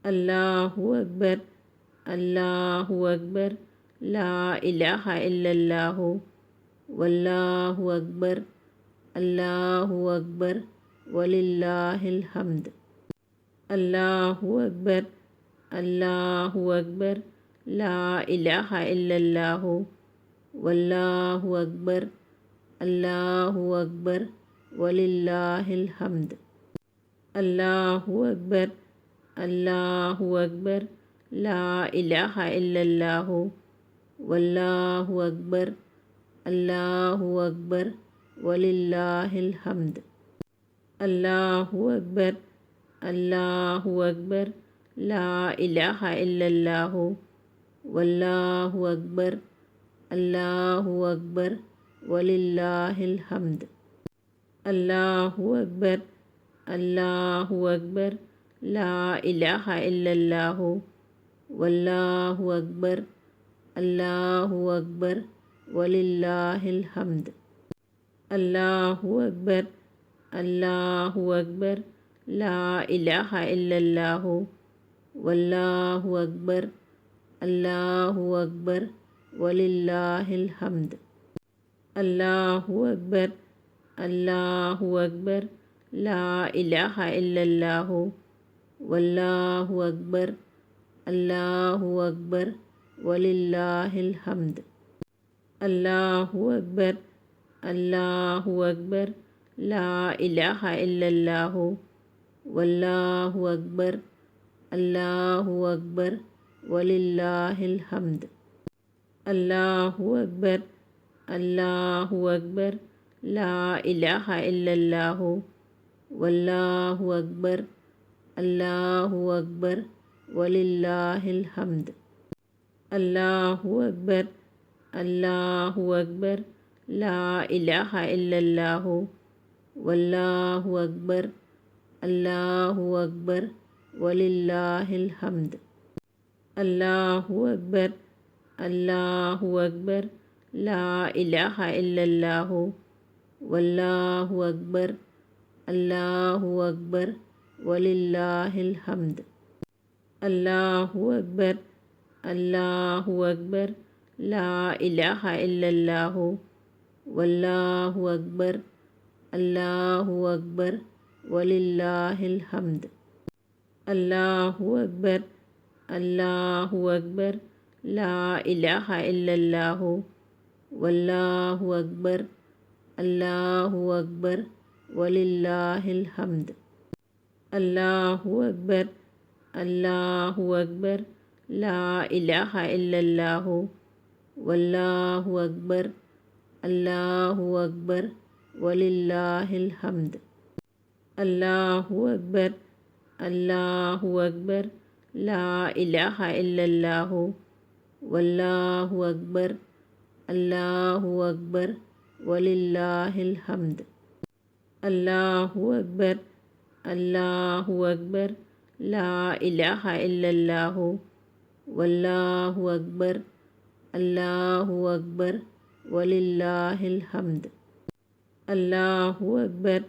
अल्लाहु अकबर, अल्लाहु अकबर, ला इलाहा इल्लल्लाहु, वल्लाहु अकबर, अल्लाहु अकबर, वलिल्लाहिल हम्द। अल्लाहु अकबर, अल्लाहु अकबर, ला इलाहा इल्लल्लाहु, वल्लाहु अकबर, अल्लाहु अकबर, वलिल्लाहिल हम्द। अल्लाहु अकबर, अल्लाहु अकबर, ला इलाहा इल्लल्लाहु, वल्लाहु अकबर, अल्लाहु अकबर, वलिल्लाहिल हम्द। अल्लाहु अकबर, अल्लाहु अकबर, ला इलाहा इल्लल्लाहु, वल्लाहु अकबर, अल्लाहु अकबर, वलिल्लाहिल हम्द। अल्लाहु अकबर, अल्लाहु अकबर, ला इलाहा इल्लल्लाहु, वल्लाहु अकबर, अल्लाहु अकबर, वलिल्लाहिल हम्द। अल्लाहु अकबर, अल्लाहु अकबर, ला इलाहा इल्लल्लाहु, वल्लाहु अकबर, अल्लाहु अकबर, वलिल्लाहिल हम्द। अल्लाहु अकबर, अल्लाहु अकबर, ला इलाहा इल्लल्लाहु, वल्लाहु अकबर, अल्लाहु अकबर, वलिल्लाहिल हम्द। अल्लाहु अकबर, अल्लाहु अकबर, ला इलाहा इल्लल्लाहु, वल्लाहु अकबर, अल्लाहु अकबर, वलिल्लाहिल हम्द। अल्लाहु अकबर, अल्लाहु अकबर, ला इलाहा इल्लल्लाहु, वल्लाहु अकबर, अल्लाहु अकबर, वलिल्लाहिल हम्द। अल्लाहु अकबर, अल्लाहु अकबर, ला इलाहा इल्लल्लाहु, वल्लाहु अकबर, अल्लाहु अकबर, वलिल्लाहिल हम्द। अल्लाहु अकबर, अल्लाहु अकबर, ला इलाहा इल्लल्लाहु, वल्लाहु अकबर, अल्लाहु अकबर, वलिल्लाहिल हम्द। अल्लाहु अकबर, अल्लाहु अकबर, ला इलाहा इल्लल्लाहु, वल्लाहु अकबर, अल्लाहु अकबर, वलिल्लाहिल हम्द। अल्लाहु अकबर, अल्लाहु अकबर, ला इलाहा इल्लल्लाहु, वल्लाहु अकबर, अल्लाहु अकबर, वलिल्लाहिल हम्द। अल्लाहु अकबर, अल्लाहु अकबर, ला इलाहा इल्लल्लाहु, वल्लाहु अकबर, अल्लाहु अकबर, वलिल्लाहिल हम्द। अल्लाहु अकबर, अल्लाहु अकबर, ला इलाहा इल्लल्लाहु, वल्लाहु अकबर, अल्लाहु अकबर, वलिल्लाहिल हम्द। अल्लाहु अकबर, अल्लाहु अकबर, ला इलाहा इल्लल्लाहु, वल्लाहु अकबर, अल्लाहु अकबर, वलिल्लाहिल हम्द। अल्लाहु अकबर,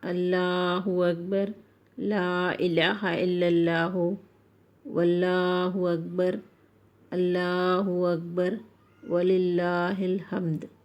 अल्लाहु अकबर, ला इलाहा इल्लल्लाहु, वल्लाहु अकबर, अल्लाहु अकबर, वलिल्लाहिल हम्द।